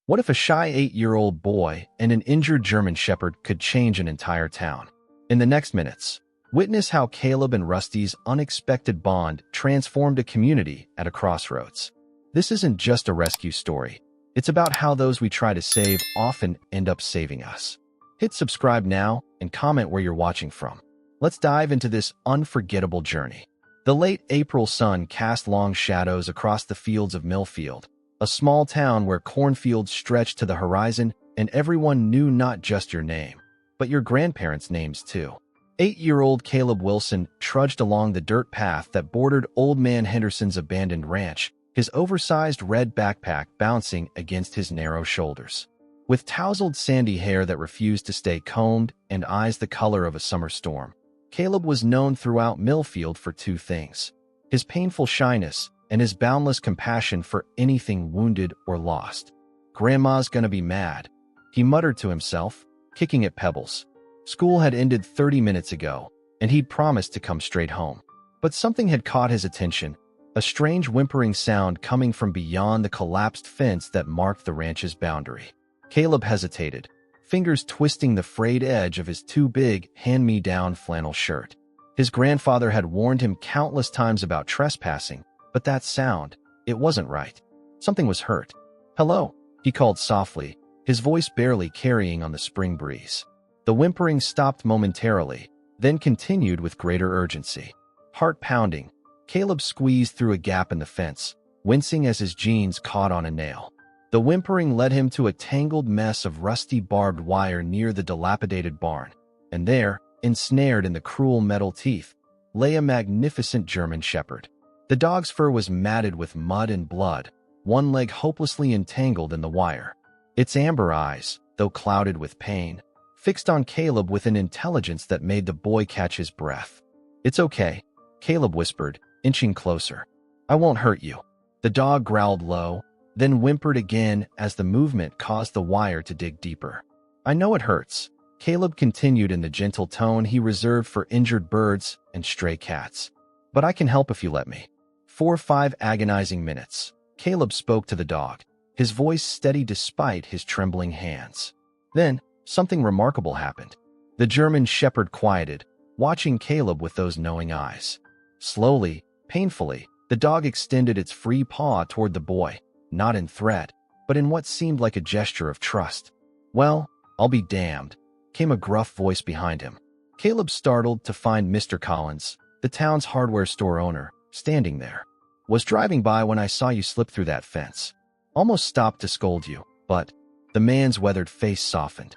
What if a shy 8-year-old boy and an injured German Shepherd could change an entire town? In the next minutes, witness how Caleb and Rusty's unexpected bond transformed a community at a crossroads. This isn't just a rescue story. It's about how those we try to save often end up saving us. Hit subscribe now and comment where you're watching from. Let's dive into this unforgettable journey. The late April sun cast long shadows across the fields of Millfield, a small town where cornfields stretched to the horizon and everyone knew not just your name, but your grandparents' names too. 8-year-old Caleb Wilson trudged along the dirt path that bordered Old Man Henderson's abandoned ranch, his oversized red backpack bouncing against his narrow shoulders. With tousled sandy hair that refused to stay combed and eyes the color of a summer storm, Caleb was known throughout Millfield for two things: his painful shyness and his boundless compassion for anything wounded or lost. "Grandma's gonna be mad," he muttered to himself, kicking at pebbles. School had ended 30 minutes ago, and he'd promised to come straight home. But something had caught his attention, a strange whimpering sound coming from beyond the collapsed fence that marked the ranch's boundary. Caleb hesitated, fingers twisting the frayed edge of his too-big, hand-me-down flannel shirt. His grandfather had warned him countless times about trespassing, but that sound, it wasn't right. Something was hurt. "Hello," he called softly, his voice barely carrying on the spring breeze. The whimpering stopped momentarily, then continued with greater urgency. Heart pounding, Caleb squeezed through a gap in the fence, wincing as his jeans caught on a nail. The whimpering led him to a tangled mess of rusty barbed wire near the dilapidated barn, and there, ensnared in the cruel metal teeth, lay a magnificent German Shepherd. The dog's fur was matted with mud and blood, one leg hopelessly entangled in the wire. Its amber eyes, though clouded with pain, fixed on Caleb with an intelligence that made the boy catch his breath. "It's okay," Caleb whispered, inching closer. "I won't hurt you." The dog growled low, then whimpered again as the movement caused the wire to dig deeper. "I know it hurts," Caleb continued in the gentle tone he reserved for injured birds and stray cats. "But I can help if you let me." For 5 agonizing minutes, Caleb spoke to the dog, his voice steady despite his trembling hands. Then, something remarkable happened. The German Shepherd quieted, watching Caleb with those knowing eyes. Slowly, painfully, the dog extended its free paw toward the boy, not in threat, but in what seemed like a gesture of trust. "Well, I'll be damned," came a gruff voice behind him. Caleb startled to find Mr. Collins, the town's hardware store owner, standing there. "Was driving by when I saw you slip through that fence. Almost stopped to scold you, but..." The man's weathered face softened.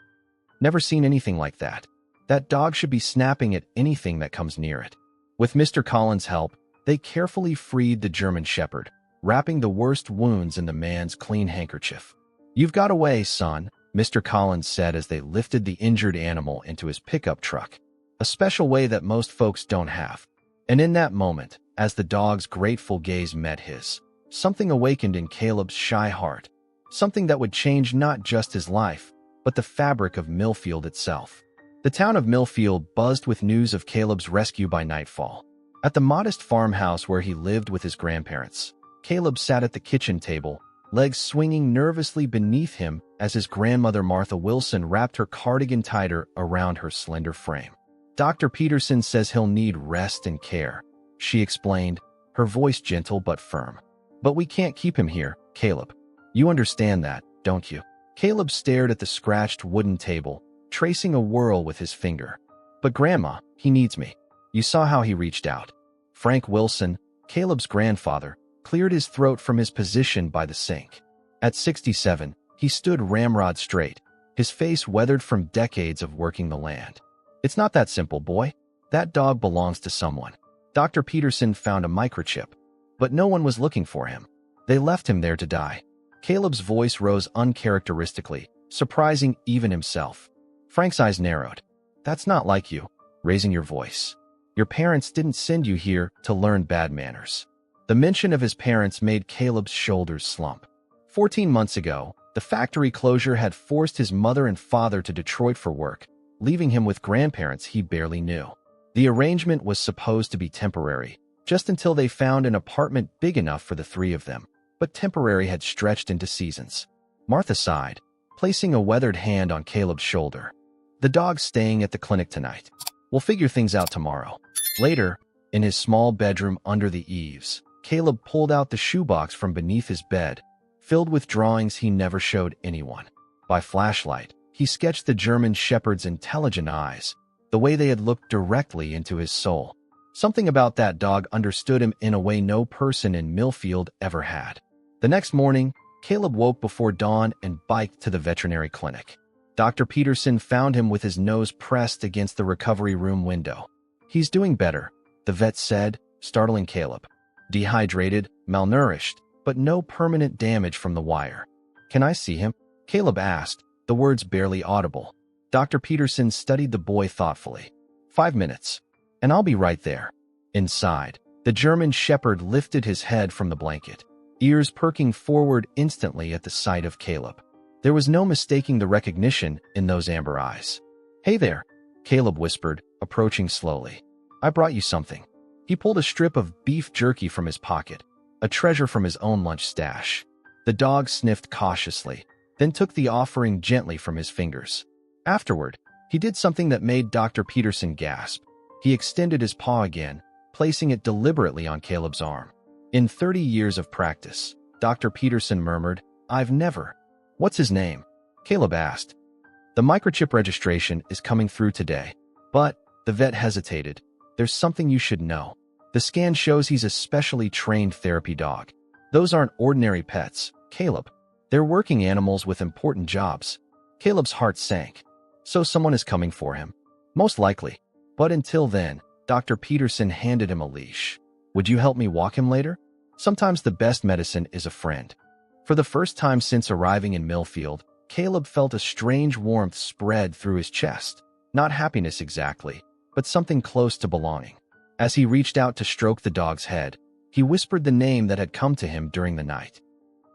"Never seen anything like that. That dog should be snapping at anything that comes near it." With Mr. Collins' help, they carefully freed the German Shepherd, wrapping the worst wounds in the man's clean handkerchief. "You've got away, son," Mr. Collins said as they lifted the injured animal into his pickup truck, a special way that most folks don't have. And in that moment, as the dog's grateful gaze met his, something awakened in Caleb's shy heart, something that would change not just his life, but the fabric of Millfield itself. The town of Millfield buzzed with news of Caleb's rescue by nightfall. At the modest farmhouse where he lived with his grandparents, Caleb sat at the kitchen table, legs swinging nervously beneath him as his grandmother Martha Wilson wrapped her cardigan tighter around her slender frame. "Dr. Peterson says he'll need rest and care," she explained, her voice gentle but firm. "But we can't keep him here, Caleb. You understand that, don't you?" Caleb stared at the scratched wooden table, tracing a whirl with his finger. "But Grandma, he needs me." You saw how he reached out. Frank Wilson, Caleb's grandfather, cleared his throat from his position by the sink. At 67, he stood ramrod straight, his face weathered from decades of working the land. "It's not that simple, boy. That dog belongs to someone. Dr. Peterson found a microchip, but no one was looking for him. They left him there to die." Caleb's voice rose uncharacteristically, surprising even himself. Frank's eyes narrowed. "That's not like you, raising your voice. Your parents didn't send you here to learn bad manners." The mention of his parents made Caleb's shoulders slump. 14 months ago, the factory closure had forced his mother and father to Detroit for work, leaving him with grandparents he barely knew. The arrangement was supposed to be temporary, just until they found an apartment big enough for the three of them, but temporary had stretched into seasons. Martha sighed, placing a weathered hand on Caleb's shoulder. The dog's staying at the clinic tonight. We'll figure things out tomorrow. Later, in his small bedroom under the eaves, Caleb pulled out the shoebox from beneath his bed, filled with drawings he never showed anyone. By flashlight, he sketched the German shepherd's intelligent eyes, the way they had looked directly into his soul. Something about that dog understood him in a way no person in Millfield ever had. The next morning, Caleb woke before dawn and biked to the veterinary clinic. Dr. Peterson found him with his nose pressed against the recovery room window. "He's doing better," the vet said, startling Caleb. "Dehydrated, malnourished, but no permanent damage from the wire." "Can I see him?" Caleb asked, the words barely audible. Dr. Peterson studied the boy thoughtfully. 5 minutes, and I'll be right there." Inside, the German shepherd lifted his head from the blanket, ears perking forward instantly at the sight of Caleb. There was no mistaking the recognition in those amber eyes. "Hey there," Caleb whispered, approaching slowly. "I brought you something." He pulled a strip of beef jerky from his pocket, a treasure from his own lunch stash. The dog sniffed cautiously, then took the offering gently from his fingers. Afterward, he did something that made Dr. Peterson gasp. He extended his paw again, placing it deliberately on Caleb's arm. "In 30 years of practice," Dr. Peterson murmured, "I've never—" "What's his name?" Caleb asked. "The microchip registration is coming through today." "But," the vet hesitated, "there's something you should know. The scan shows he's a specially trained therapy dog. Those aren't ordinary pets, Caleb. They're working animals with important jobs." Caleb's heart sank. "So someone is coming for him?" "Most likely. But until then," Dr. Peterson handed him a leash. "Would you help me walk him later? Sometimes the best medicine is a friend." For the first time since arriving in Millfield, Caleb felt a strange warmth spread through his chest. Not happiness exactly, but something close to belonging. As he reached out to stroke the dog's head, he whispered the name that had come to him during the night.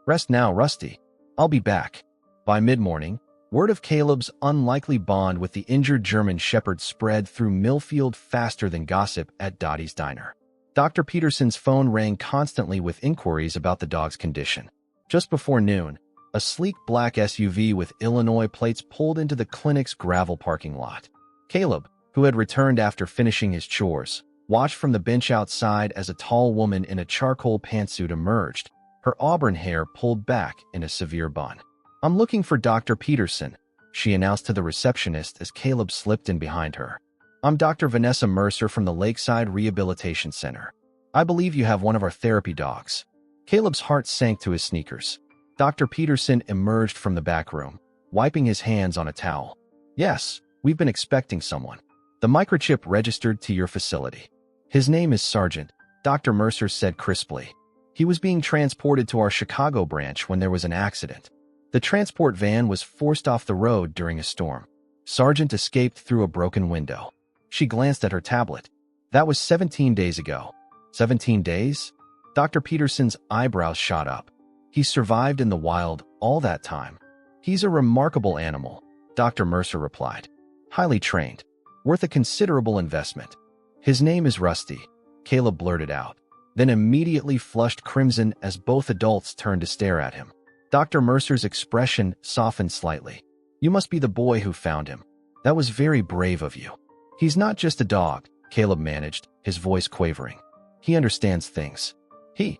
"Rest now, Rusty. I'll be back." By mid-morning, word of Caleb's unlikely bond with the injured German shepherd spread through Millfield faster than gossip at Dottie's diner. Dr. Peterson's phone rang constantly with inquiries about the dog's condition. Just before noon, a sleek black SUV with Illinois plates pulled into the clinic's gravel parking lot. Caleb, who had returned after finishing his chores, watched from the bench outside as a tall woman in a charcoal pantsuit emerged, her auburn hair pulled back in a severe bun. "I'm looking for Dr. Peterson," she announced to the receptionist as Caleb slipped in behind her. "I'm Dr. Vanessa Mercer from the Lakeside Rehabilitation Center. I believe you have one of our therapy dogs." Caleb's heart sank to his sneakers. Dr. Peterson emerged from the back room, wiping his hands on a towel. "Yes, we've been expecting someone. The microchip registered to your facility. His name is Sergeant," Dr. Mercer said crisply. "He was being transported to our Chicago branch when there was an accident. The transport van was forced off the road during a storm. Sergeant escaped through a broken window." She glanced at her tablet. "That was 17 days ago." 17 days? Dr. Peterson's eyebrows shot up. "He survived in the wild all that time." "He's a remarkable animal," Dr. Mercer replied. "Highly trained. Worth a considerable investment." "His name is Rusty," Caleb blurted out, then immediately flushed crimson as both adults turned to stare at him. Dr. Mercer's expression softened slightly. "You must be the boy who found him. That was very brave of you." "He's not just a dog," Caleb managed, his voice quavering. "He understands things. He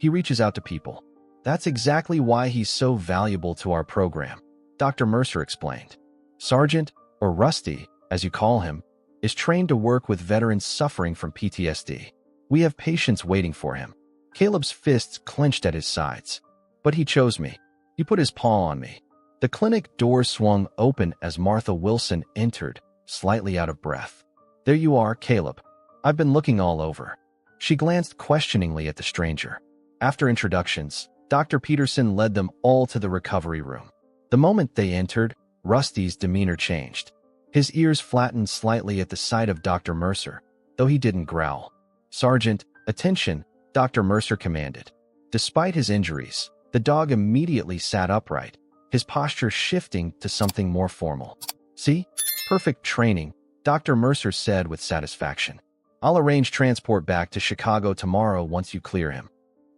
reaches out to people. That's exactly why he's so valuable to our program," Dr. Mercer explained. "Sergeant, or Rusty, as you call him, is trained to work with veterans suffering from PTSD. We have patients waiting for him." Caleb's fists clenched at his sides. "But he chose me. He put his paw on me." The clinic door swung open as Martha Wilson entered, slightly out of breath. "There you are, Caleb. I've been looking all over." She glanced questioningly at the stranger. After introductions, Dr. Peterson led them all to the recovery room. The moment they entered, Rusty's demeanor changed. His ears flattened slightly at the sight of Dr. Mercer, though he didn't growl. "Sergeant, attention," Dr. Mercer commanded. Despite his injuries, the dog immediately sat upright, his posture shifting to something more formal. "See? Perfect training," Dr. Mercer said with satisfaction. "I'll arrange transport back to Chicago tomorrow once you clear him."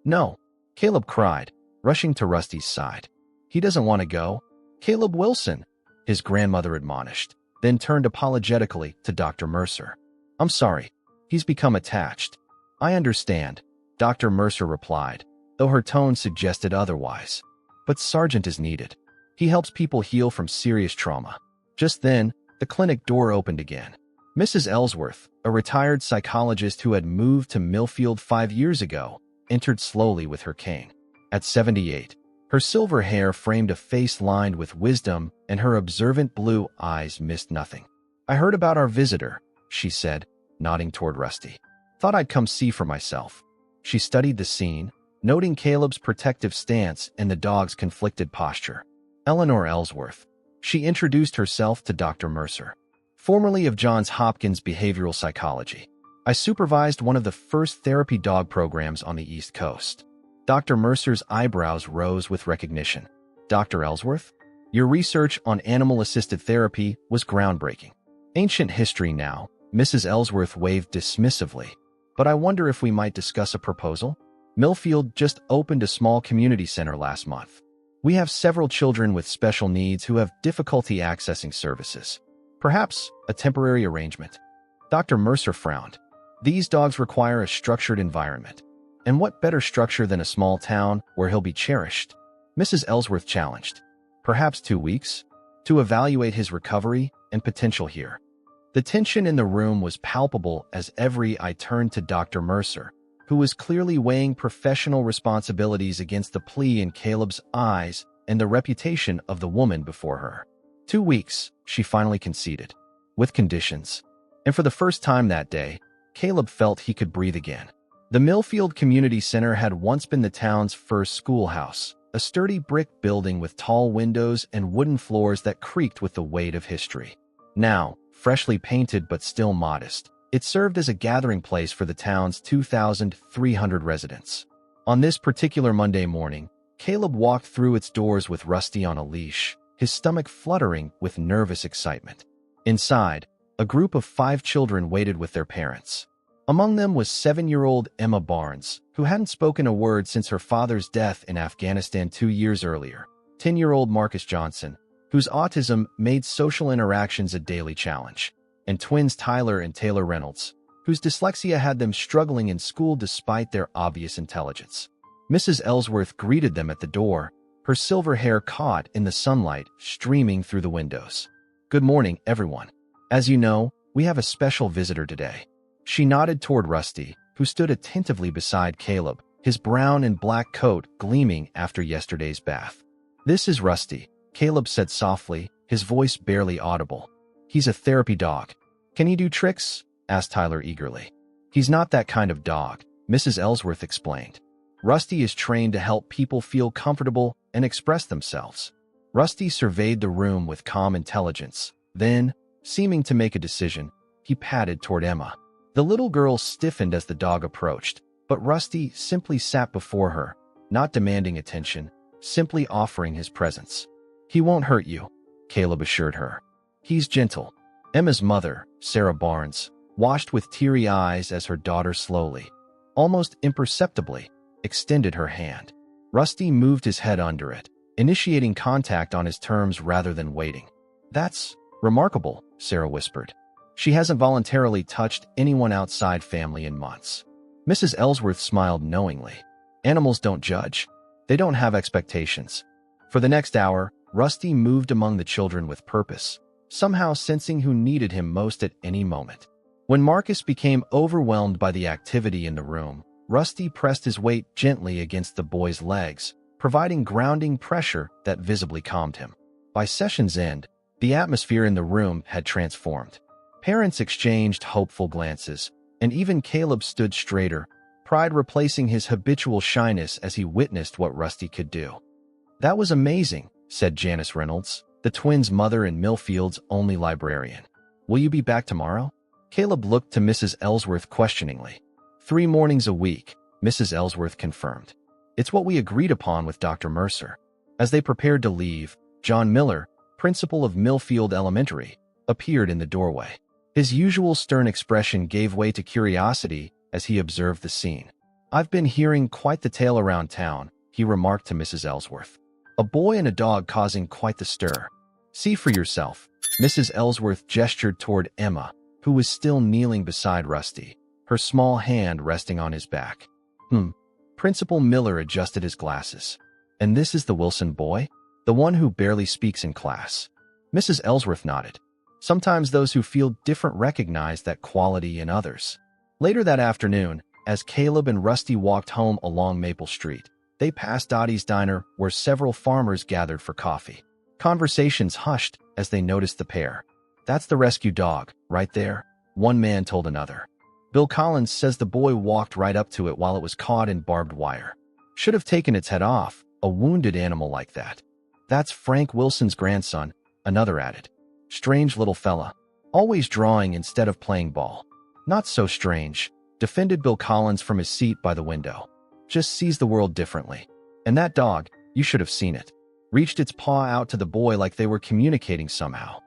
"No," Caleb cried, rushing to Rusty's side. He doesn't want to go. Caleb Wilson, his grandmother admonished, then turned apologetically to Dr. Mercer. I'm sorry. He's become attached. I understand, Dr. Mercer replied, though her tone suggested otherwise. But Sargent is needed. He helps people heal from serious trauma. Just then, the clinic door opened again. Mrs. Ellsworth, a retired psychologist who had moved to Millfield 5 years ago, entered slowly with her cane. At 78, her silver hair framed a face lined with wisdom, and her observant blue eyes missed nothing. I heard about our visitor, she said, nodding toward Rusty. Thought I'd come see for myself. She studied the scene, noting Caleb's protective stance and the dog's conflicted posture. Eleanor Ellsworth. She introduced herself to Dr. Mercer, formerly of Johns Hopkins Behavioral Psychology. I supervised one of the first therapy dog programs on the East Coast. Dr. Mercer's eyebrows rose with recognition. Dr. Ellsworth? Your research on animal-assisted therapy was groundbreaking. Ancient history now, Mrs. Ellsworth waved dismissively. But I wonder if we might discuss a proposal? Millfield just opened a small community center last month. We have several children with special needs who have difficulty accessing services. Perhaps a temporary arrangement. Dr. Mercer frowned. These dogs require a structured environment. And what better structure than a small town where he'll be cherished? Mrs. Ellsworth challenged. Perhaps 2 weeks? To evaluate his recovery and potential here. The tension in the room was palpable as every eye turned to Dr. Mercer, who was clearly weighing professional responsibilities against the plea in Caleb's eyes and the reputation of the woman before her. 2 weeks, she finally conceded. With conditions. And for the first time that day, Caleb felt he could breathe again. The Millfield Community Center had once been the town's first schoolhouse, a sturdy brick building with tall windows and wooden floors that creaked with the weight of history. Now, freshly painted but still modest, it served as a gathering place for the town's 2,300 residents. On this particular Monday morning, Caleb walked through its doors with Rusty on a leash, his stomach fluttering with nervous excitement. Inside, a group of 5 children waited with their parents. Among them was 7-year-old Emma Barnes, who hadn't spoken a word since her father's death in Afghanistan 2 years earlier, 10-year-old Marcus Johnson, whose autism made social interactions a daily challenge, and twins Tyler and Taylor Reynolds, whose dyslexia had them struggling in school despite their obvious intelligence. Mrs. Ellsworth greeted them at the door, her silver hair caught in the sunlight streaming through the windows. Good morning, everyone. As you know, we have a special visitor today. She nodded toward Rusty, who stood attentively beside Caleb, his brown and black coat gleaming after yesterday's bath. This is Rusty, Caleb said softly, his voice barely audible. He's a therapy dog. Can he do tricks? Asked Tyler eagerly. He's not that kind of dog, Mrs. Ellsworth explained. Rusty is trained to help people feel comfortable and express themselves. Rusty surveyed the room with calm intelligence. Then, seeming to make a decision, he padded toward Emma. The little girl stiffened as the dog approached, but Rusty simply sat before her, not demanding attention, simply offering his presence. He won't hurt you, Caleb assured her. He's gentle. Emma's mother, Sarah Barnes, watched with teary eyes as her daughter slowly, almost imperceptibly, extended her hand. Rusty moved his head under it, initiating contact on his terms rather than waiting. That's remarkable, Sarah whispered. She hasn't voluntarily touched anyone outside family in months. Mrs. Ellsworth smiled knowingly. Animals don't judge. They don't have expectations. For the next hour, Rusty moved among the children with purpose, somehow sensing who needed him most at any moment. When Marcus became overwhelmed by the activity in the room, Rusty pressed his weight gently against the boy's legs, providing grounding pressure that visibly calmed him. By session's end, the atmosphere in the room had transformed. Parents exchanged hopeful glances, and even Caleb stood straighter, pride replacing his habitual shyness as he witnessed what Rusty could do. That was amazing, said Janice Reynolds, the twins' mother and Millfield's only librarian. Will you be back tomorrow? Caleb looked to Mrs. Ellsworth questioningly. 3 mornings a week, Mrs. Ellsworth confirmed. It's what we agreed upon with Dr. Mercer. As they prepared to leave, John Miller, principal of Millfield Elementary, appeared in the doorway. His usual stern expression gave way to curiosity as he observed the scene. I've been hearing quite the tale around town, he remarked to Mrs. Ellsworth. A boy and a dog causing quite the stir. See for yourself. Mrs. Ellsworth gestured toward Emma, who was still kneeling beside Rusty, her small hand resting on his back. Principal Miller adjusted his glasses. And this is the Wilson boy? The one who barely speaks in class. Mrs. Ellsworth nodded. Sometimes those who feel different recognize that quality in others. Later that afternoon, as Caleb and Rusty walked home along Maple Street, they passed Dottie's diner where several farmers gathered for coffee. Conversations hushed as they noticed the pair. That's the rescue dog, right there, one man told another. Bill Collins says the boy walked right up to it while it was caught in barbed wire. Should have taken its head off, a wounded animal like that. That's Frank Wilson's grandson, another added. Strange little fella. Always drawing instead of playing ball. Not so strange, defended Bill Collins from his seat by the window. Just sees the world differently. And that dog, you should have seen it. Reached its paw out to the boy like they were communicating somehow.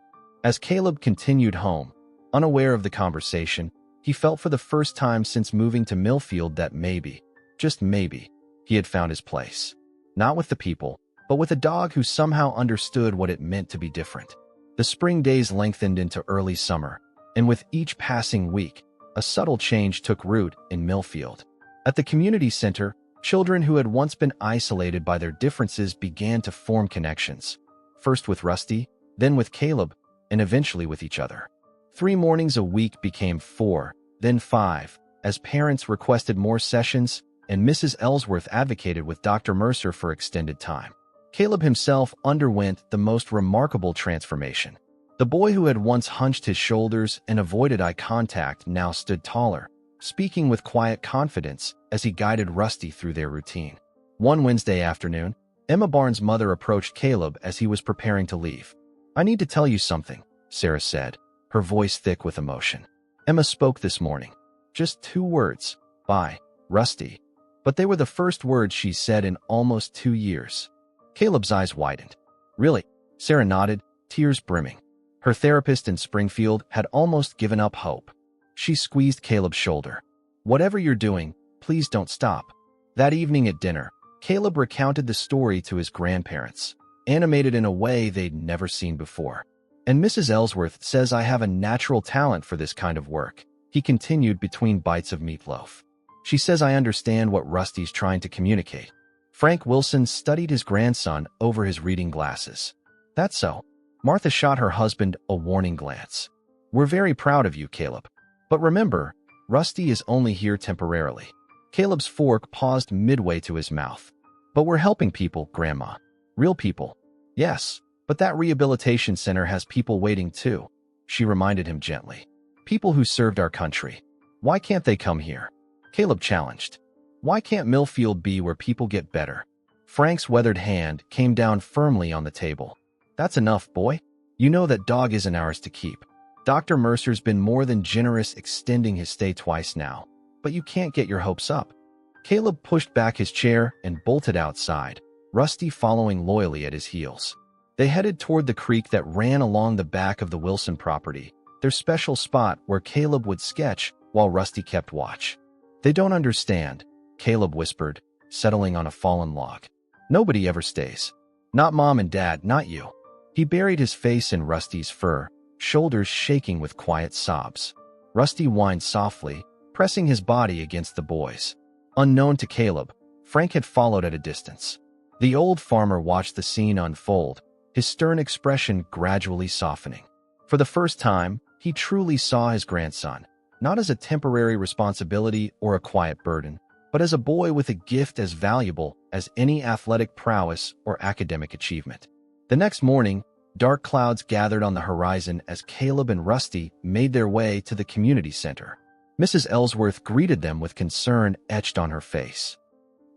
As Caleb continued home, unaware of the conversation, he felt for the first time since moving to Millfield that maybe, just maybe, he had found his place. Not with the people, but with a dog who somehow understood what it meant to be different. The spring days lengthened into early summer, and with each passing week, a subtle change took root in Millfield. At the community center, children who had once been isolated by their differences began to form connections, first with Rusty, then with Caleb, and eventually with each other. 3 mornings a week became 4, then 5, as parents requested more sessions, and Mrs. Ellsworth advocated with Dr. Mercer for extended time. Caleb himself underwent the most remarkable transformation. The boy who had once hunched his shoulders and avoided eye contact now stood taller, speaking with quiet confidence as he guided Rusty through their routine. One Wednesday afternoon, Emma Barnes' mother approached Caleb as he was preparing to leave. "I need to tell you something," Sarah said, her voice thick with emotion. Emma spoke this morning. Just 2 words. "Bye, Rusty." But they were the first words she said in almost 2 years. Caleb's eyes widened. "Really?" Sarah nodded, tears brimming. Her therapist in Springfield had almost given up hope. She squeezed Caleb's shoulder. "Whatever you're doing, please don't stop." That evening at dinner, Caleb recounted the story to his grandparents, animated in a way they'd never seen before. "And Mrs. Ellsworth says I have a natural talent for this kind of work," he continued between bites of meatloaf. "She says I understand what Rusty's trying to communicate." Frank Wilson studied his grandson over his reading glasses. "That's so." Martha shot her husband a warning glance. "We're very proud of you, Caleb. But remember, Rusty is only here temporarily." Caleb's fork paused midway to his mouth. "But we're helping people, Grandma. Real people." "Yes, but that rehabilitation center has people waiting too," she reminded him gently. "People who served our country. Why can't they come here?" Caleb challenged. "Why can't Millfield be where people get better?" Frank's weathered hand came down firmly on the table. "That's enough, boy. You know that dog isn't ours to keep. Dr. Mercer's been more than generous extending his stay twice now, but you can't get your hopes up." Caleb pushed back his chair and bolted outside, Rusty following loyally at his heels. They headed toward the creek that ran along the back of the Wilson property, their special spot where Caleb would sketch while Rusty kept watch. "They don't understand," Caleb whispered, settling on a fallen log. "Nobody ever stays. Not Mom and Dad, not you." He buried his face in Rusty's fur, shoulders shaking with quiet sobs. Rusty whined softly, pressing his body against the boy's. Unknown to Caleb, Frank had followed at a distance. The old farmer watched the scene unfold, his stern expression gradually softening. For the first time, he truly saw his grandson, not as a temporary responsibility or a quiet burden, but as a boy with a gift as valuable as any athletic prowess or academic achievement. The next morning, dark clouds gathered on the horizon as Caleb and Rusty made their way to the community center. Mrs. Ellsworth greeted them with concern etched on her face.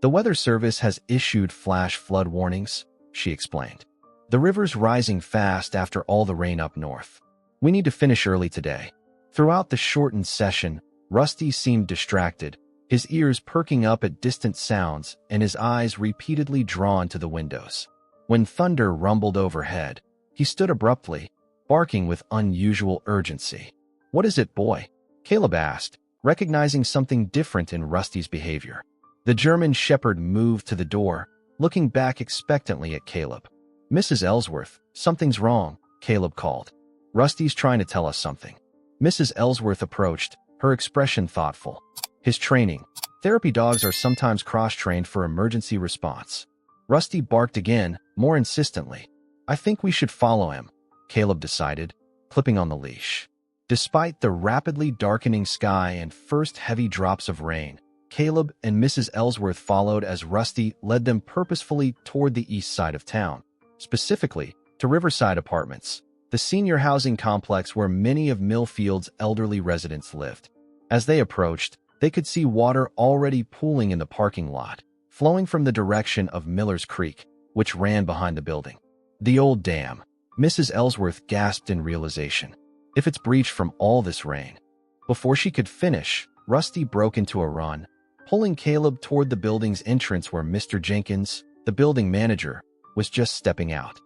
"The Weather Service has issued flash flood warnings," she explained. "The river's rising fast after all the rain up north. We need to finish early today." Throughout the shortened session, Rusty seemed distracted, his ears perking up at distant sounds and his eyes repeatedly drawn to the windows. When thunder rumbled overhead, he stood abruptly, barking with unusual urgency. "What is it, boy?" Caleb asked, recognizing something different in Rusty's behavior. The German shepherd moved to the door, looking back expectantly at Caleb. "Mrs. Ellsworth, something's wrong," Caleb called. "Rusty's trying to tell us something." Mrs. Ellsworth approached, her expression thoughtful. "His training. Therapy dogs are sometimes cross-trained for emergency response." Rusty barked again, more insistently. "I think we should follow him," Caleb decided, clipping on the leash. Despite the rapidly darkening sky and first heavy drops of rain, Caleb and Mrs. Ellsworth followed as Rusty led them purposefully toward the east side of town, specifically to Riverside Apartments, the senior housing complex where many of Millfield's elderly residents lived. As they approached, they could see water already pooling in the parking lot, flowing from the direction of Miller's Creek, which ran behind the building. "The old dam," Mrs. Ellsworth gasped in realization. "If it's breached from all this rain." Before she could finish, Rusty broke into a run, pulling Caleb toward the building's entrance where Mr. Jenkins, the building manager, was just stepping out.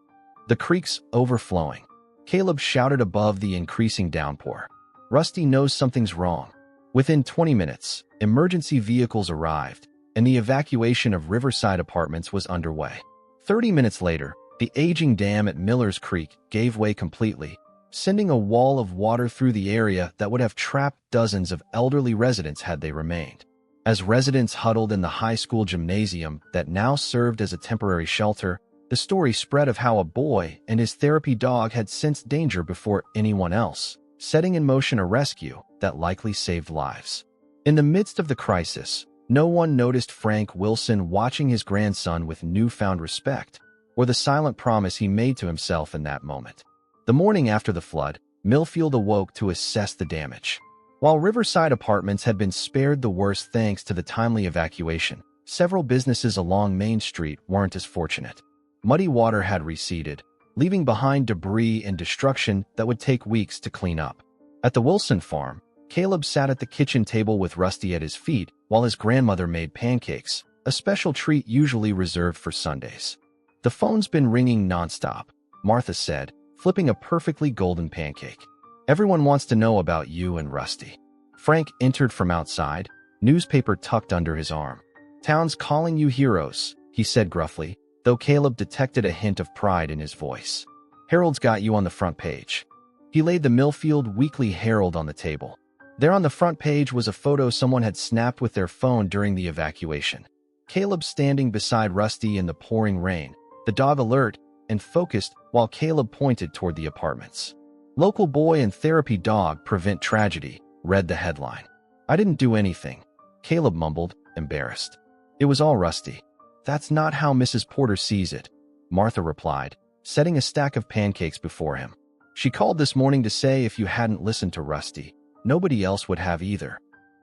The creek's overflowing. Caleb shouted above the increasing downpour. "Rusty knows something's wrong." Within 20 minutes, emergency vehicles arrived, and the evacuation of Riverside Apartments was underway. 30 minutes later, the aging dam at Miller's Creek gave way completely, sending a wall of water through the area that would have trapped dozens of elderly residents had they remained. As residents huddled in the high school gymnasium that now served as a temporary shelter, the story spread of how a boy and his therapy dog had sensed danger before anyone else, setting in motion a rescue that likely saved lives. In the midst of the crisis, no one noticed Frank Wilson watching his grandson with newfound respect, or the silent promise he made to himself in that moment. The morning after the flood, Millfield awoke to assess the damage. While Riverside Apartments had been spared the worst thanks to the timely evacuation, several businesses along Main Street weren't as fortunate. Muddy water had receded, leaving behind debris and destruction that would take weeks to clean up. At the Wilson farm, Caleb sat at the kitchen table with Rusty at his feet while his grandmother made pancakes, a special treat usually reserved for Sundays. "The phone's been ringing nonstop," Martha said, flipping a perfectly golden pancake. "Everyone wants to know about you and Rusty." Frank entered from outside, newspaper tucked under his arm. "Town's calling you heroes," he said gruffly, though Caleb detected a hint of pride in his voice. "Herald's got you on the front page." He laid the Millfield Weekly Herald on the table. There on the front page was a photo someone had snapped with their phone during the evacuation. Caleb standing beside Rusty in the pouring rain, the dog alert and focused while Caleb pointed toward the apartments. "Local boy and therapy dog prevent tragedy," read the headline. "I didn't do anything," Caleb mumbled, embarrassed. "It was all Rusty." "That's not how Mrs. Porter sees it," Martha replied, setting a stack of pancakes before him. "She called this morning to say if you hadn't listened to Rusty, nobody else would have either."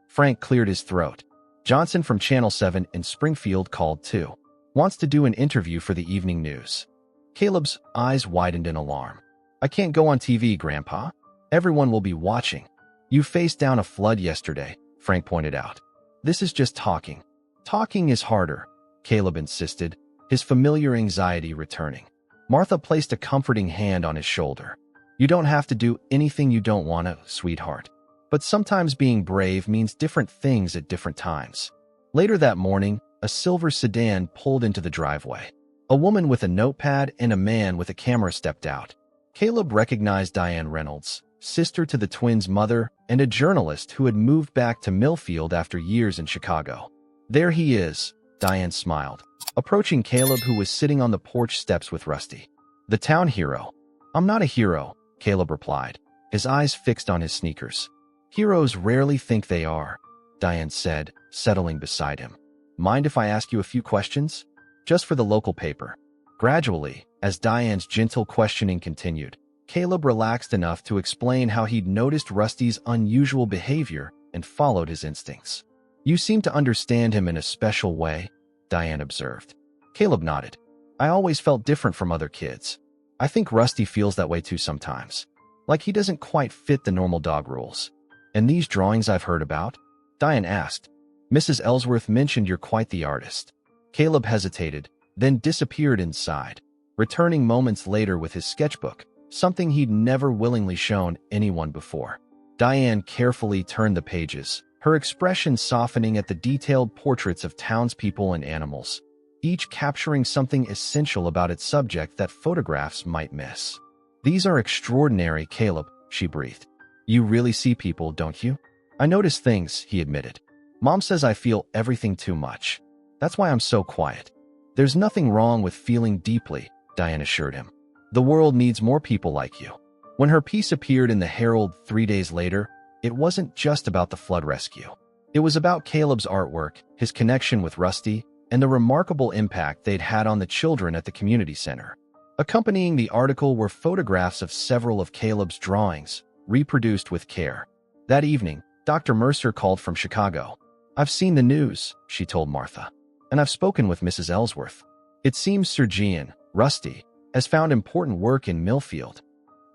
Frank cleared his throat. "Johnson from Channel 7 in Springfield called too. Wants to do an interview for the evening news." Caleb's eyes widened in alarm. "I can't go on TV, Grandpa. Everyone will be watching." "You faced down a flood yesterday," Frank pointed out. "This is just talking." "Talking is harder," Caleb insisted, his familiar anxiety returning. Martha placed a comforting hand on his shoulder. "You don't have to do anything you don't want to, sweetheart. But sometimes being brave means different things at different times." Later that morning, a silver sedan pulled into the driveway. A woman with a notepad and a man with a camera stepped out. Caleb recognized Diane Reynolds, sister to the twins' mother and a journalist who had moved back to Millfield after years in Chicago. "There he is," Diane smiled, approaching Caleb, who was sitting on the porch steps with Rusty. "The town hero." "I'm not a hero," Caleb replied, his eyes fixed on his sneakers. "Heroes rarely think they are," Diane said, settling beside him. "Mind if I ask you a few questions? Just for the local paper." Gradually, as Diane's gentle questioning continued, Caleb relaxed enough to explain how he'd noticed Rusty's unusual behavior and followed his instincts. "You seem to understand him in a special way," Diane observed. Caleb nodded. "I always felt different from other kids. I think Rusty feels that way too sometimes. Like he doesn't quite fit the normal dog rules." "And these drawings I've heard about?" Diane asked. "Mrs. Ellsworth mentioned you're quite the artist." Caleb hesitated, then disappeared inside, returning moments later with his sketchbook, something he'd never willingly shown anyone before. Diane carefully turned the pages, her expression softening at the detailed portraits of townspeople and animals. each capturing something essential about its subject that photographs might miss. "These are extraordinary, Caleb," she breathed. "You really see people, don't you?" "I notice things," he admitted. "Mom says I feel everything too much. That's why I'm so quiet." "There's nothing wrong with feeling deeply," Diane assured him. "The world needs more people like you." When her piece appeared in the Herald 3 days later, it wasn't just about the flood rescue. It was about Caleb's artwork, his connection with Rusty, and the remarkable impact they'd had on the children at the community center. Accompanying the article were photographs of several of Caleb's drawings, reproduced with care. That evening, Dr. Mercer called from Chicago. "I've seen the news," she told Martha, "and I've spoken with Mrs. Ellsworth. It seems Sergeant Rusty has found important work in Millfield."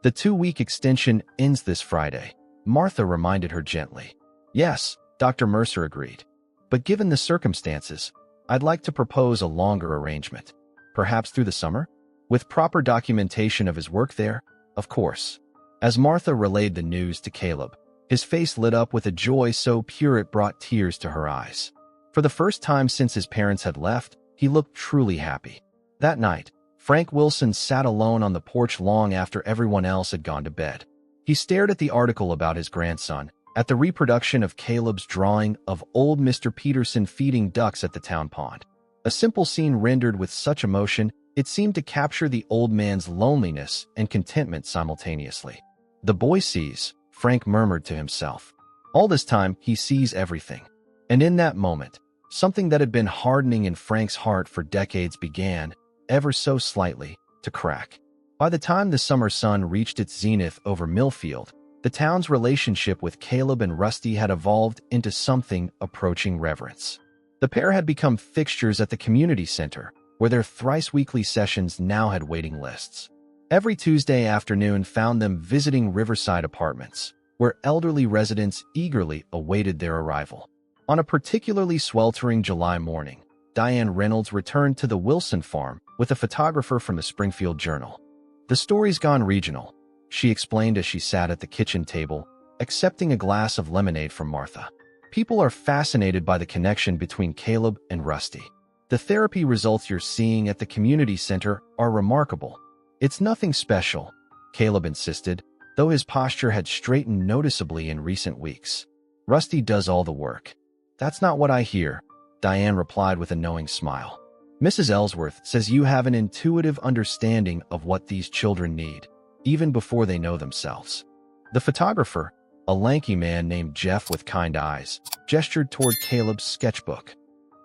"The 2-week extension ends this Friday," Martha reminded her gently. "Yes," Dr. Mercer agreed. "But given the circumstances, I'd like to propose a longer arrangement. Perhaps through the summer? With proper documentation of his work there, of course." As Martha relayed the news to Caleb, his face lit up with a joy so pure it brought tears to her eyes. For the first time since his parents had left, he looked truly happy. That night, Frank Wilson sat alone on the porch long after everyone else had gone to bed. He stared at the article about his grandson, at the reproduction of Caleb's drawing of old Mr. Peterson feeding ducks at the town pond. A simple scene rendered with such emotion, it seemed to capture the old man's loneliness and contentment simultaneously. "The boy sees," Frank murmured to himself. "All this time, he sees everything." And in that moment, something that had been hardening in Frank's heart for decades began, ever so slightly, to crack. By the time the summer sun reached its zenith over Millfield, the town's relationship with Caleb and Rusty had evolved into something approaching reverence. The pair had become fixtures at the community center, where their thrice-weekly sessions now had waiting lists. Every Tuesday afternoon found them visiting Riverside Apartments, where elderly residents eagerly awaited their arrival. On a particularly sweltering July morning, Diane Reynolds returned to the Wilson farm with a photographer from the Springfield Journal. "The story's gone regional," she explained as she sat at the kitchen table, accepting a glass of lemonade from Martha. "People are fascinated by the connection between Caleb and Rusty. The therapy results you're seeing at the community center are remarkable." "It's nothing special," Caleb insisted, though his posture had straightened noticeably in recent weeks. "Rusty does all the work." "That's not what I hear," Diane replied with a knowing smile. "Mrs. Ellsworth says you have an intuitive understanding of what these children need, even before they know themselves." The photographer, a lanky man named Jeff with kind eyes, gestured toward Caleb's sketchbook.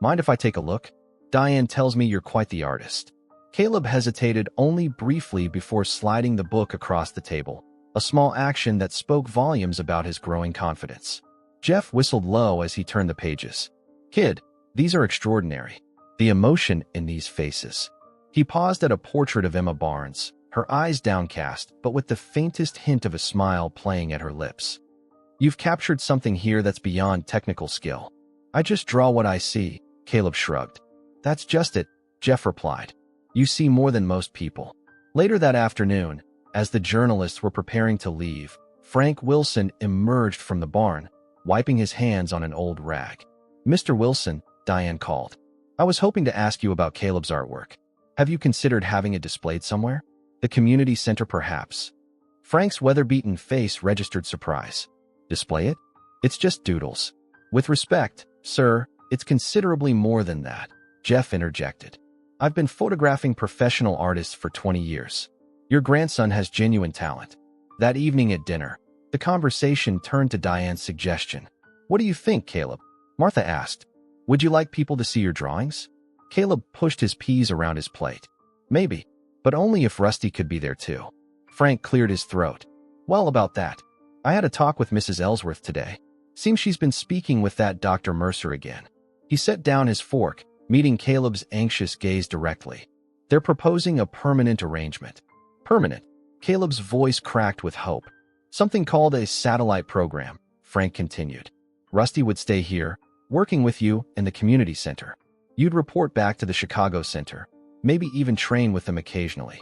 "Mind if I take a look? Diane tells me you're quite the artist." Caleb hesitated only briefly before sliding the book across the table, a small action that spoke volumes about his growing confidence. Jeff whistled low as he turned the pages. "Kid, these are extraordinary. The emotion in these faces." He paused at a portrait of Emma Barnes, her eyes downcast, but with the faintest hint of a smile playing at her lips. "You've captured something here that's beyond technical skill." "I just draw what I see," Caleb shrugged. "That's just it," Jeff replied. "You see more than most people." Later that afternoon, as the journalists were preparing to leave, Frank Wilson emerged from the barn, wiping his hands on an old rag. "Mr. Wilson," Diane called. "I was hoping to ask you about Caleb's artwork. Have you considered having it displayed somewhere? The community center, perhaps?" Frank's weather-beaten face registered surprise. "Display it? It's just doodles." "With respect, sir, it's considerably more than that," Jeff interjected. "I've been photographing professional artists for 20 years. Your grandson has genuine talent." That evening at dinner, the conversation turned to Diane's suggestion. "What do you think, Caleb?" Martha asked. "Would you like people to see your drawings?" Caleb pushed his peas around his plate. "Maybe, but only if Rusty could be there too." Frank cleared his throat. "Well, about that, I had a talk with Mrs. Ellsworth today. Seems she's been speaking with that Dr. Mercer again." He set down his fork, meeting Caleb's anxious gaze directly. "They're proposing a permanent arrangement." "Permanent?" Caleb's voice cracked with hope. "Something called a satellite program," Frank continued. "Rusty would stay here, working with you in the community center. You'd report back to the Chicago center, maybe even train with them occasionally."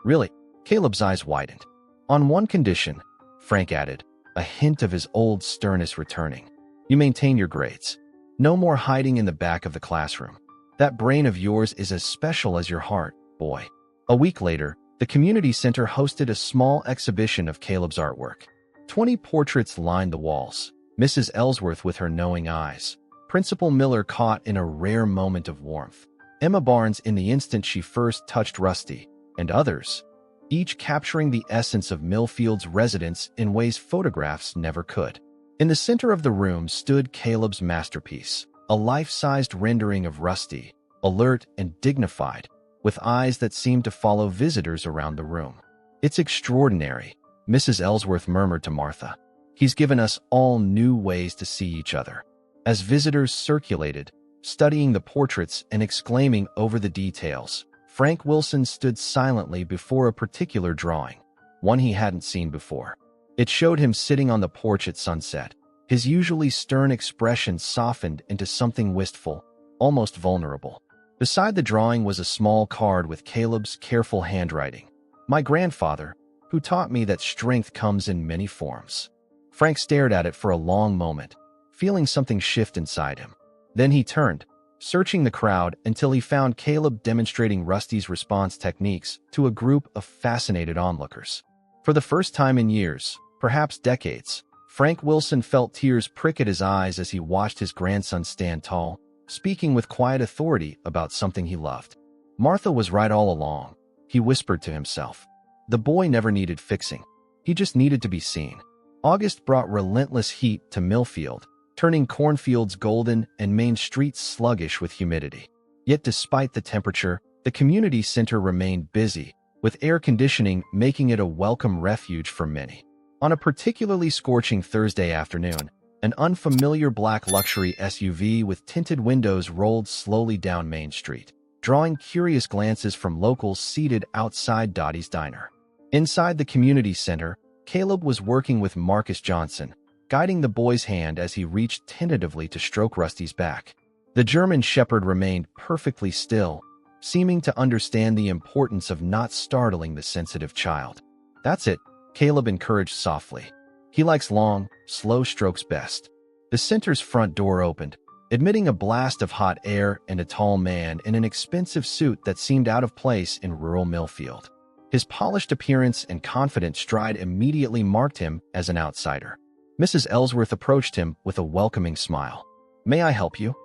"Really?" Caleb's eyes widened. "On one condition," Frank added, a hint of his old sternness returning. "You maintain your grades. No more hiding in the back of the classroom." That brain of yours is as special as your heart, boy. A week later, the community center hosted a small exhibition of Caleb's artwork. 20 portraits lined the walls. Mrs. Ellsworth with her knowing eyes. Principal Miller caught in a rare moment of warmth. Emma Barnes in the instant she first touched Rusty, and others, each capturing the essence of Millfield's residence in ways photographs never could. In the center of the room stood Caleb's masterpiece, a life-sized rendering of Rusty, alert and dignified, with eyes that seemed to follow visitors around the room. "It's extraordinary," Mrs. Ellsworth murmured to Martha. "He's given us all new ways to see each other." As visitors circulated, studying the portraits and exclaiming over the details, Frank Wilson stood silently before a particular drawing, one he hadn't seen before. It showed him sitting on the porch at sunset. His usually stern expression softened into something wistful, almost vulnerable. Beside the drawing was a small card with Caleb's careful handwriting. "My grandfather, who taught me that strength comes in many forms." Frank stared at it for a long moment, feeling something shift inside him. Then he turned, searching the crowd until he found Caleb demonstrating Rusty's response techniques to a group of fascinated onlookers. For the first time in years, perhaps decades, Frank Wilson felt tears prick at his eyes as he watched his grandson stand tall, speaking with quiet authority about something he loved. Martha was right all along, he whispered to himself. The boy never needed fixing. He just needed to be seen. August brought relentless heat to Millfield, turning cornfields golden and main streets sluggish with humidity. Yet despite the temperature, the community center remained busy, with air conditioning making it a welcome refuge for many. On a particularly scorching Thursday afternoon, an unfamiliar black luxury SUV with tinted windows rolled slowly down Main Street, drawing curious glances from locals seated outside Dottie's Diner. Inside the community center, Caleb was working with Marcus Johnson, guiding the boy's hand as he reached tentatively to stroke Rusty's back. The German Shepherd remained perfectly still, seeming to understand the importance of not startling the sensitive child. "That's it," Caleb encouraged softly. "He likes long, slow strokes best." The center's front door opened, admitting a blast of hot air and a tall man in an expensive suit that seemed out of place in rural Millfield. His polished appearance and confident stride immediately marked him as an outsider. Mrs. Ellsworth approached him with a welcoming smile. "May I help you?"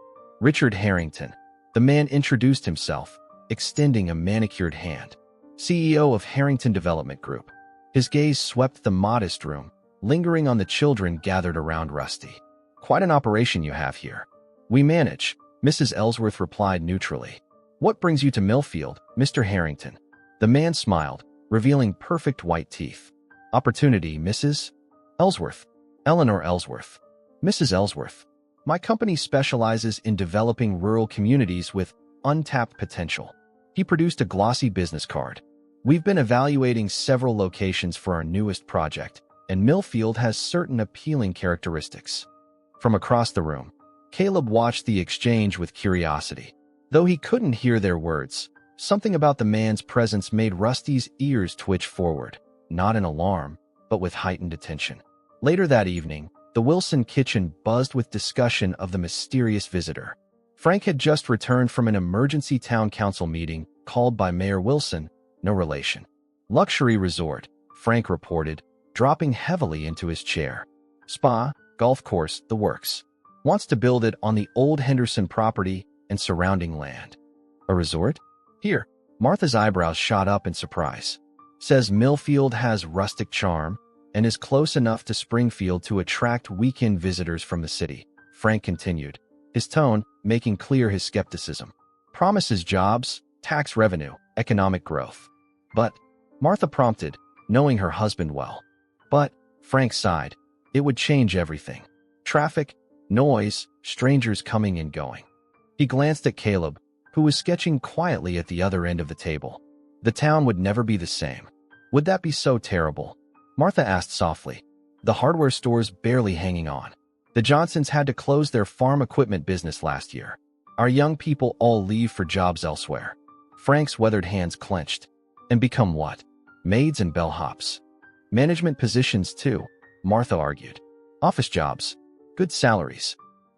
"Richard Harrington." The man introduced himself, extending a manicured hand. "CEO of Harrington Development Group." His gaze swept the modest room, lingering on the children gathered around Rusty. "Quite an operation you have here." "We manage," Mrs. Ellsworth replied neutrally. "What brings you to Millfield, Mr. Harrington?" The man smiled, revealing perfect white teeth. "Opportunity, Mrs. Ellsworth." "Eleanor Ellsworth." "Mrs. Ellsworth. My company specializes in developing rural communities with untapped potential." He produced a glossy business card. "We've been evaluating several locations for our newest project, and Millfield has certain appealing characteristics." From across the room, Caleb watched the exchange with curiosity. Though he couldn't hear their words, something about the man's presence made Rusty's ears twitch forward, not in alarm, but with heightened attention. Later that evening, the Wilson kitchen buzzed with discussion of the mysterious visitor. Frank had just returned from an emergency town council meeting called by Mayor Wilson, no relation. "Luxury resort," Frank reported, dropping heavily into his chair. "Spa, golf course, the works. Wants to build it on the old Henderson property and surrounding land." "A resort? Here." Martha's eyebrows shot up in surprise. "Says Millfield has rustic charm and is close enough to Springfield to attract weekend visitors from the city," Frank continued, his tone making clear his skepticism. "Promises jobs, tax revenue, economic growth." "But," Martha prompted, knowing her husband well. "But," Frank sighed, "it would change everything. Traffic, noise, strangers coming and going." He glanced at Caleb, who was sketching quietly at the other end of the table. "The town would never be the same." "Would that be so terrible?" Martha asked softly, the hardware stores barely hanging on. "The Johnsons had to close their farm equipment business last year. Our young people all leave for jobs elsewhere." Frank's weathered hands clenched. "And become what? Maids and bellhops." "Management positions too," Martha argued. "Office jobs. Good salaries."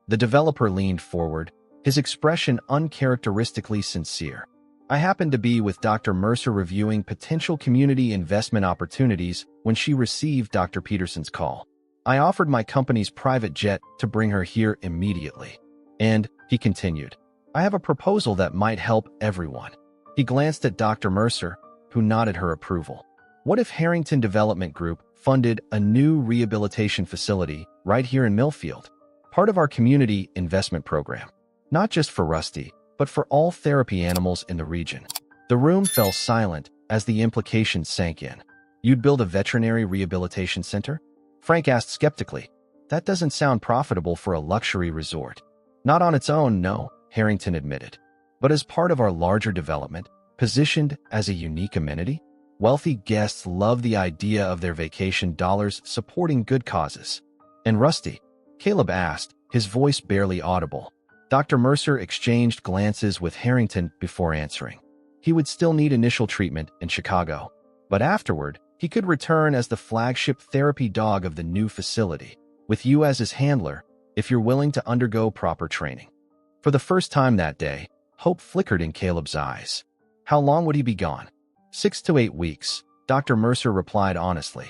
The developer leaned forward, his expression uncharacteristically sincere. I happened to be with Dr. Mercer reviewing potential community investment opportunities when she received Dr. Peterson's call. I offered my company's private jet to bring her here immediately. And, he continued, I have a proposal that might help everyone. He glanced at Dr. Mercer, who nodded her approval. What if Harrington Development Group funded a new rehabilitation facility right here in Millfield? Part of our community investment program. Not just for Rusty, but for all therapy animals in the region. The room fell silent as the implications sank in. You'd build a veterinary rehabilitation center? Frank asked skeptically. That doesn't sound profitable for a luxury resort. Not on its own, no, Harrington admitted. But as part of our larger development, positioned as a unique amenity? Wealthy guests love the idea of their vacation dollars supporting good causes. And Rusty? Caleb asked, his voice barely audible. Dr. Mercer exchanged glances with Harrington before answering. He would still need initial treatment in Chicago, but afterward, he could return as the flagship therapy dog of the new facility, with you as his handler, if you're willing to undergo proper training. For the first time that day, hope flickered in Caleb's eyes. How long would he be gone? 6 to 8 weeks, Dr. Mercer replied honestly.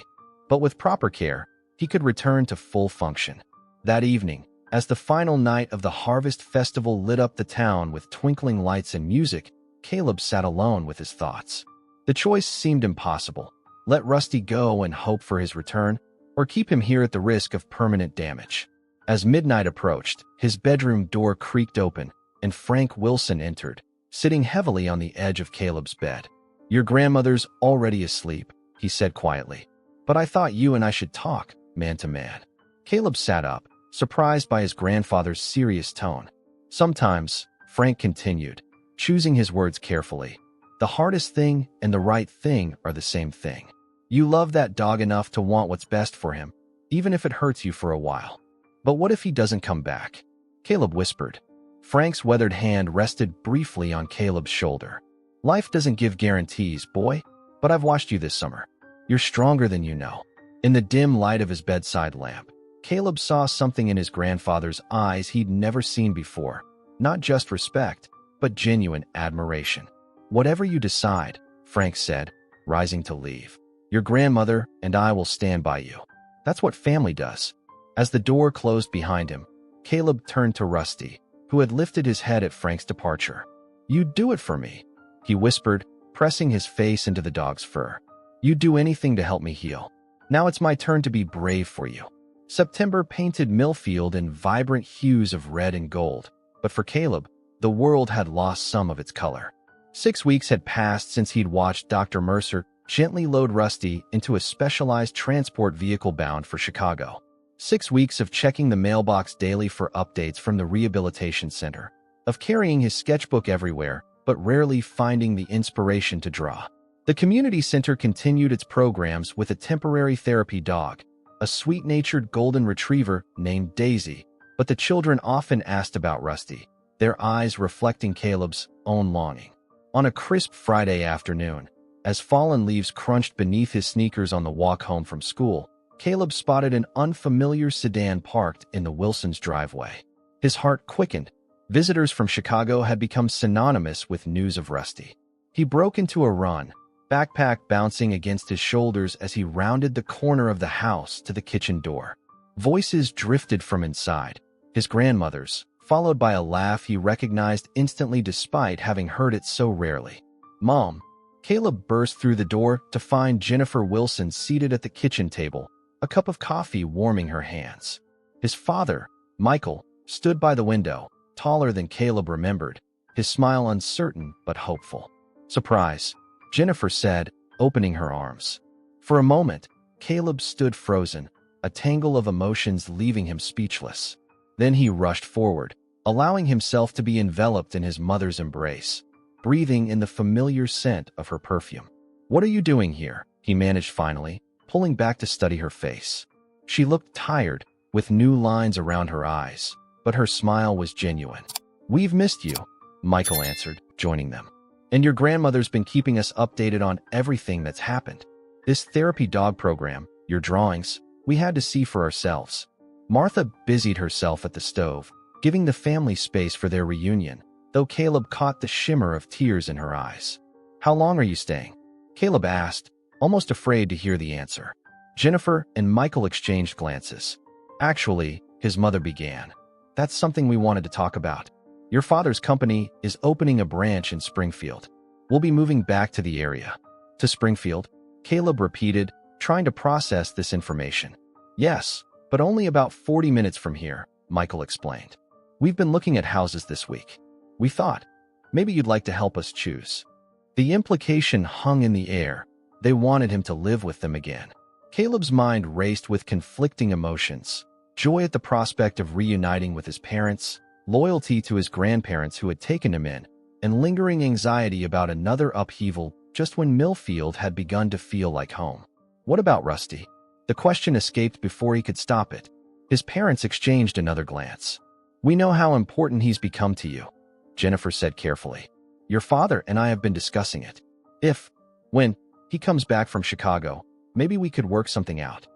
But with proper care, he could return to full function. That evening, as the final night of the Harvest Festival lit up the town with twinkling lights and music, Caleb sat alone with his thoughts. The choice seemed impossible. Let Rusty go and hope for his return, or keep him here at the risk of permanent damage. As midnight approached, his bedroom door creaked open, and Frank Wilson entered, sitting heavily on the edge of Caleb's bed. Your grandmother's already asleep, he said quietly. But I thought you and I should talk, man to man. Caleb sat up, surprised by his grandfather's serious tone. Sometimes, Frank continued, choosing his words carefully, the hardest thing and the right thing are the same thing. You love that dog enough to want what's best for him, even if it hurts you for a while. But what if he doesn't come back? Caleb whispered. Frank's weathered hand rested briefly on Caleb's shoulder. Life doesn't give guarantees, boy, but I've watched you this summer. You're stronger than you know. In the dim light of his bedside lamp, Caleb saw something in his grandfather's eyes he'd never seen before. Not just respect, but genuine admiration. Whatever you decide, Frank said, rising to leave. Your grandmother and I will stand by you. That's what family does. As the door closed behind him, Caleb turned to Rusty, who had lifted his head at Frank's departure. You'd do it for me, he whispered, pressing his face into the dog's fur. You'd do anything to help me heal. Now it's my turn to be brave for you. September painted Millfield in vibrant hues of red and gold, but for Caleb, the world had lost some of its color. 6 weeks had passed since he'd watched Dr. Mercer gently load Rusty into a specialized transport vehicle bound for Chicago. 6 weeks of checking the mailbox daily for updates from the rehabilitation center, of carrying his sketchbook everywhere, but rarely finding the inspiration to draw. The community center continued its programs with a temporary therapy dog, a sweet-natured golden retriever named Daisy, but the children often asked about Rusty, their eyes reflecting Caleb's own longing. On a crisp Friday afternoon, as fallen leaves crunched beneath his sneakers on the walk home from school, Caleb spotted an unfamiliar sedan parked in the Wilsons' driveway. His heart quickened. Visitors from Chicago had become synonymous with news of Rusty. He broke into a run, backpack bouncing against his shoulders as he rounded the corner of the house to the kitchen door. Voices drifted from inside, his grandmother's, followed by a laugh he recognized instantly despite having heard it so rarely. Mom. Caleb burst through the door to find Jennifer Wilson seated at the kitchen table, a cup of coffee warming her hands. His father, Michael, stood by the window, taller than Caleb remembered, his smile uncertain but hopeful. Surprise, Jennifer said, opening her arms. For a moment, Caleb stood frozen, a tangle of emotions leaving him speechless. Then he rushed forward, allowing himself to be enveloped in his mother's embrace, breathing in the familiar scent of her perfume. What are you doing here? He managed finally, pulling back to study her face. She looked tired, with new lines around her eyes, but her smile was genuine. We've missed you, Michael answered, joining them. And your grandmother's been keeping us updated on everything that's happened. This therapy dog program, your drawings, we had to see for ourselves. Martha busied herself at the stove, giving the family space for their reunion, though Caleb caught the shimmer of tears in her eyes. "How long are you staying?" Caleb asked, almost afraid to hear the answer. Jennifer and Michael exchanged glances. "Actually," his mother began, "that's something we wanted to talk about. Your father's company is opening a branch in Springfield. We'll be moving back to the area." "To Springfield?" Caleb repeated, trying to process this information. "Yes, but only about 40 minutes from here," Michael explained. "We've been looking at houses this week. We thought, maybe you'd like to help us choose." The implication hung in the air. They wanted him to live with them again. Caleb's mind raced with conflicting emotions: joy at the prospect of reuniting with his parents, loyalty to his grandparents who had taken him in, and lingering anxiety about another upheaval just when Millfield had begun to feel like home. What about Rusty? The question escaped before he could stop it. His parents exchanged another glance. "We know how important he's become to you," Jennifer said carefully. "Your father and I have been discussing it. When he comes back from Chicago, maybe we could work something out."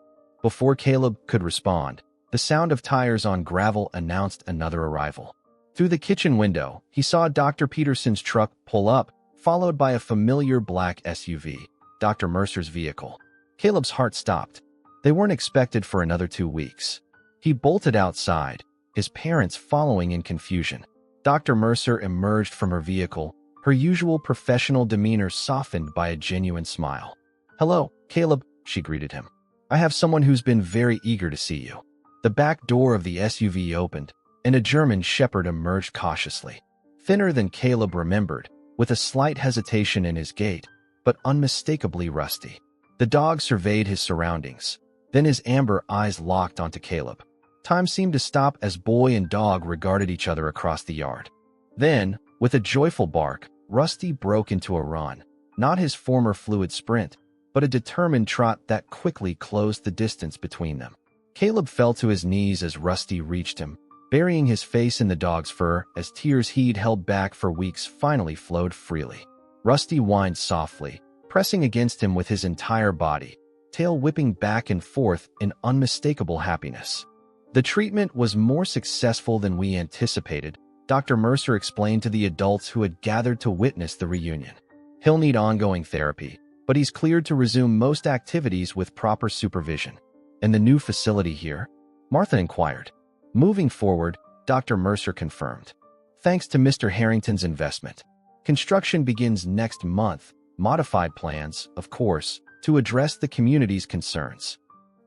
Before Caleb could respond, the sound of tires on gravel announced another arrival. Through the kitchen window, he saw Dr. Peterson's truck pull up, followed by a familiar black SUV, Dr. Mercer's vehicle. Caleb's heart stopped. They weren't expected for another 2 weeks. He bolted outside, his parents following in confusion. Dr. Mercer emerged from her vehicle, her usual professional demeanor softened by a genuine smile. "Hello, Caleb," she greeted him. "I have someone who's been very eager to see you." The back door of the SUV opened, and a German shepherd emerged cautiously. Thinner than Caleb remembered, with a slight hesitation in his gait, but unmistakably rusty. The dog surveyed his surroundings. Then his amber eyes locked onto Caleb. Time seemed to stop as boy and dog regarded each other across the yard. Then, with a joyful bark, Rusty broke into a run, not his former fluid sprint, but a determined trot that quickly closed the distance between them. Caleb fell to his knees as Rusty reached him, burying his face in the dog's fur as tears he'd held back for weeks finally flowed freely. Rusty whined softly, pressing against him with his entire body, tail whipping back and forth in unmistakable happiness. "The treatment was more successful than we anticipated," Dr. Mercer explained to the adults who had gathered to witness the reunion. "He'll need ongoing therapy, but he's cleared to resume most activities with proper supervision." "And the new facility here?" Martha inquired. "Moving forward," Dr. Mercer confirmed. "Thanks to Mr. Harrington's investment. Construction begins next month, modified plans, of course, to address the community's concerns."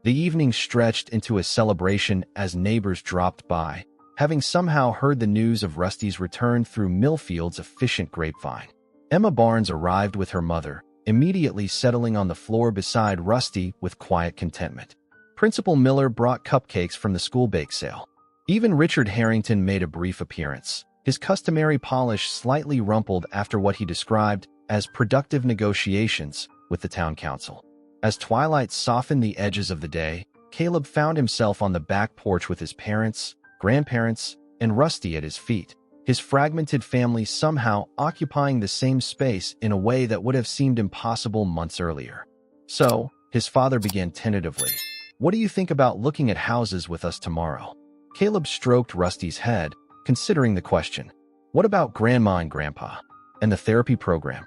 The evening stretched into a celebration as neighbors dropped by, having somehow heard the news of Rusty's return through Millfield's efficient grapevine. Emma Barnes arrived with her mother, immediately settling on the floor beside Rusty with quiet contentment. Principal Miller brought cupcakes from the school bake sale. Even Richard Harrington made a brief appearance, his customary polish slightly rumpled after what he described as productive negotiations with the town council. As twilight softened the edges of the day, Caleb found himself on the back porch with his parents, grandparents, and Rusty at his feet, his fragmented family somehow occupying the same space in a way that would have seemed impossible months earlier. "So," his father began tentatively, "what do you think about looking at houses with us tomorrow?" Caleb stroked Rusty's head, considering the question. "What about Grandma and Grandpa? And the therapy program?"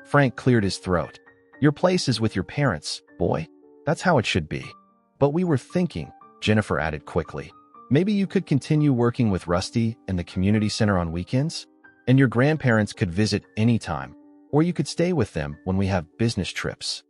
Frank cleared his throat. "Your place is with your parents, boy. That's how it should be." "But we were thinking," Jennifer added quickly, "maybe you could continue working with Rusty in the community center on weekends? And your grandparents could visit anytime, or you could stay with them when we have business trips."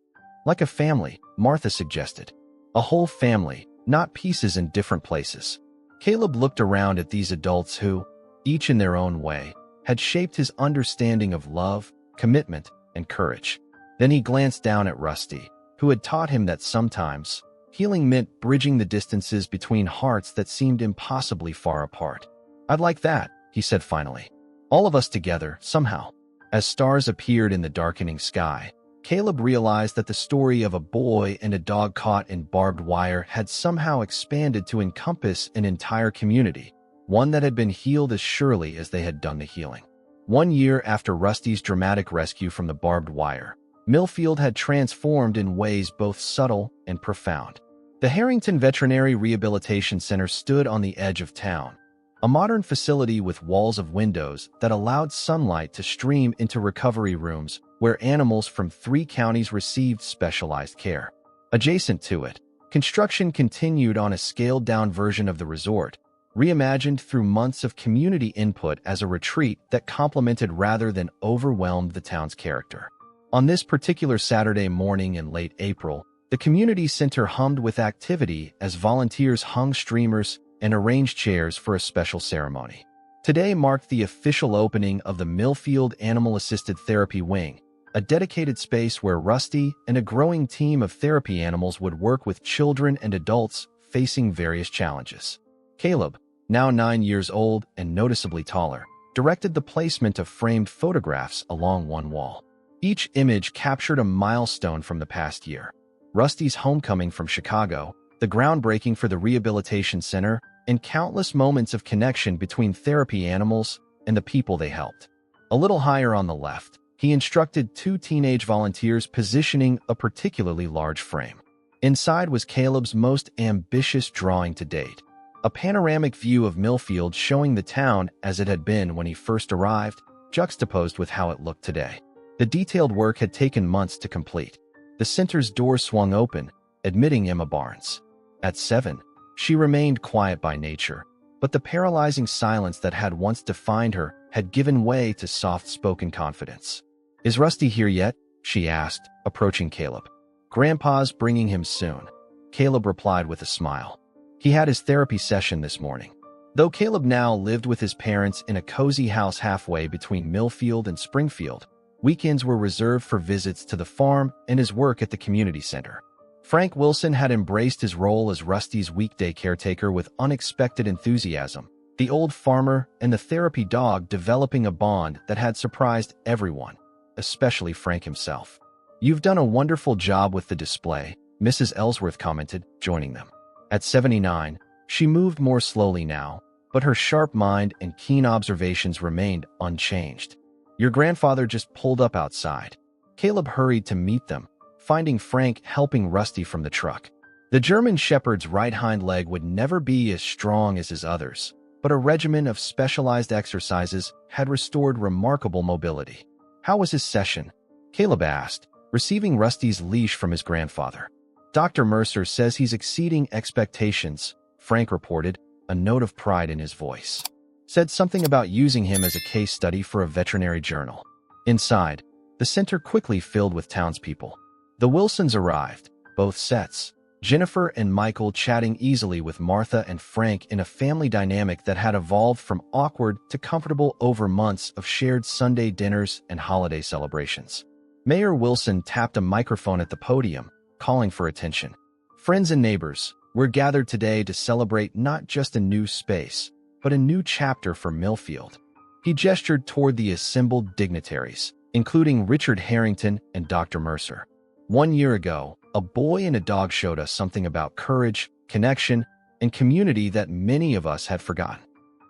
"Like a family," Martha suggested. "A whole family, not pieces in different places." Caleb looked around at these adults who, each in their own way, had shaped his understanding of love, commitment, and courage. Then he glanced down at Rusty, who had taught him that sometimes healing meant bridging the distances between hearts that seemed impossibly far apart. "I'd like that," he said finally. "All of us together, somehow." As stars appeared in the darkening sky, Caleb realized that the story of a boy and a dog caught in barbed wire had somehow expanded to encompass an entire community, one that had been healed as surely as they had done the healing. 1 year after Rusty's dramatic rescue from the barbed wire, Millfield had transformed in ways both subtle and profound. The Harrington Veterinary Rehabilitation Center stood on the edge of town, a modern facility with walls of windows that allowed sunlight to stream into recovery rooms where animals from 3 counties received specialized care. Adjacent to it, construction continued on a scaled-down version of the resort, reimagined through months of community input as a retreat that complemented rather than overwhelmed the town's character. On this particular Saturday morning in late April, the community center hummed with activity as volunteers hung streamers and arranged chairs for a special ceremony. Today marked the official opening of the Millfield Animal Assisted Therapy Wing, a dedicated space where Rusty and a growing team of therapy animals would work with children and adults facing various challenges. Caleb, now 9 years old and noticeably taller, directed the placement of framed photographs along one wall. Each image captured a milestone from the past year: Rusty's homecoming from Chicago, the groundbreaking for the rehabilitation center, and countless moments of connection between therapy animals and the people they helped. A little higher on the left, he instructed 2 teenage volunteers positioning a particularly large frame. Inside was Caleb's most ambitious drawing to date, a panoramic view of Millfield showing the town as it had been when he first arrived, juxtaposed with how it looked today. The detailed work had taken months to complete. The center's doors swung open, admitting Emma Barnes. At 7, she remained quiet by nature, but the paralyzing silence that had once defined her had given way to soft-spoken confidence. "Is Rusty here yet?" she asked, approaching Caleb. "Grandpa's bringing him soon," Caleb replied with a smile. He had his therapy session this morning. Though Caleb now lived with his parents in a cozy house halfway between Millfield and Springfield, weekends were reserved for visits to the farm and his work at the community center. Frank Wilson had embraced his role as Rusty's weekday caretaker with unexpected enthusiasm, the old farmer and the therapy dog developing a bond that had surprised everyone, especially Frank himself. "You've done a wonderful job with the display," Mrs. Ellsworth commented, joining them. At 79, she moved more slowly now, but her sharp mind and keen observations remained unchanged. "Your grandfather just pulled up outside." Caleb hurried to meet them, finding Frank helping Rusty from the truck. The German Shepherd's right hind leg would never be as strong as his others, but a regimen of specialized exercises had restored remarkable mobility. "How was his session?" Caleb asked, receiving Rusty's leash from his grandfather. "Dr. Mercer says he's exceeding expectations," Frank reported, a note of pride in his voice. "Said something about using him as a case study for a veterinary journal." Inside, the center quickly filled with townspeople. The Wilsons arrived, both sets, Jennifer and Michael chatting easily with Martha and Frank in a family dynamic that had evolved from awkward to comfortable over months of shared Sunday dinners and holiday celebrations. Mayor Wilson tapped a microphone at the podium, calling for attention. "Friends and neighbors, we're gathered today to celebrate not just a new space, but a new chapter for Millfield." He gestured toward the assembled dignitaries, including Richard Harrington and Dr. Mercer. "1 year ago, a boy and a dog showed us something about courage, connection, and community that many of us had forgotten."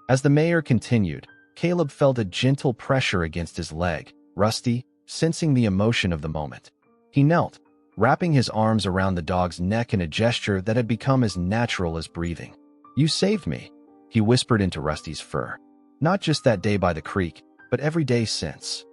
As the mayor continued, Caleb felt a gentle pressure against his leg, Rusty, sensing the emotion of the moment. He knelt, wrapping his arms around the dog's neck in a gesture that had become as natural as breathing. "You saved me," he whispered into Rusty's fur. "Not just that day by the creek, but every day since."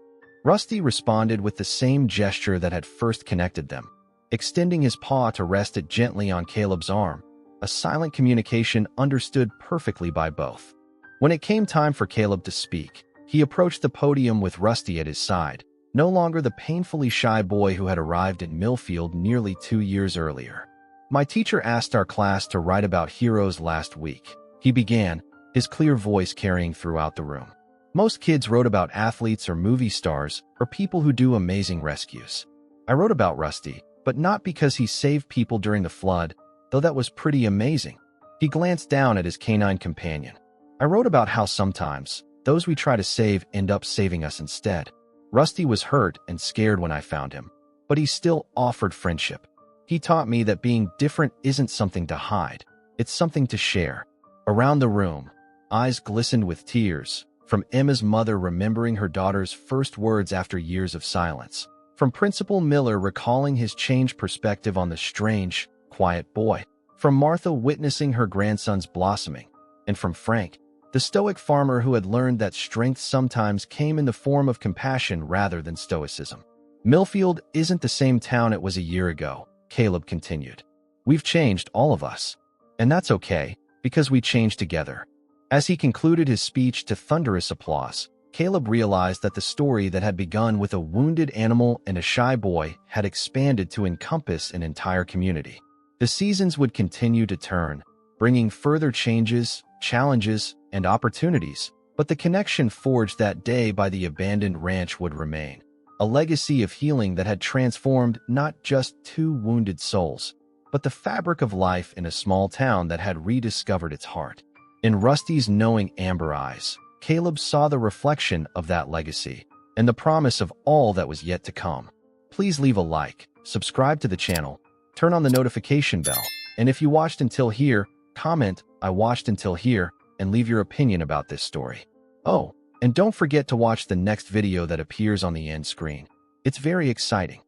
Rusty responded with the same gesture that had first connected them, extending his paw to rest it gently on Caleb's arm, a silent communication understood perfectly by both. When it came time for Caleb to speak, he approached the podium with Rusty at his side, no longer the painfully shy boy who had arrived at Millfield nearly 2 years earlier. "My teacher asked our class to write about heroes last week," he began, his clear voice carrying throughout the room. "Most kids wrote about athletes or movie stars or people who do amazing rescues. I wrote about Rusty, but not because he saved people during the flood, though that was pretty amazing." He glanced down at his canine companion. "I wrote about how sometimes those we try to save end up saving us instead. Rusty was hurt and scared when I found him, but he still offered friendship. He taught me that being different isn't something to hide, it's something to share." Around the room, eyes glistened with tears, from Emma's mother remembering her daughter's first words after years of silence, from Principal Miller recalling his changed perspective on the strange, quiet boy, from Martha witnessing her grandson's blossoming, and from Frank, the stoic farmer who had learned that strength sometimes came in the form of compassion rather than stoicism. Millfield isn't the same town it was a year ago, Caleb continued. We've changed, all of us. And that's okay, because we changed together. As he concluded his speech to thunderous applause, Caleb realized that the story that had begun with a wounded animal and a shy boy had expanded to encompass an entire community. The seasons would continue to turn, bringing further changes, challenges, and opportunities, but the connection forged that day by the abandoned ranch would remain, a legacy of healing that had transformed not just two wounded souls, but the fabric of life in a small town that had rediscovered its heart. In Rusty's knowing amber eyes, Caleb saw the reflection of that legacy and the promise of all that was yet to come. Please leave a like, subscribe to the channel, turn on the notification bell, and if you watched until here, comment, "I watched until here," and leave your opinion about this story. Oh, and don't forget to watch the next video that appears on the end screen. It's very exciting.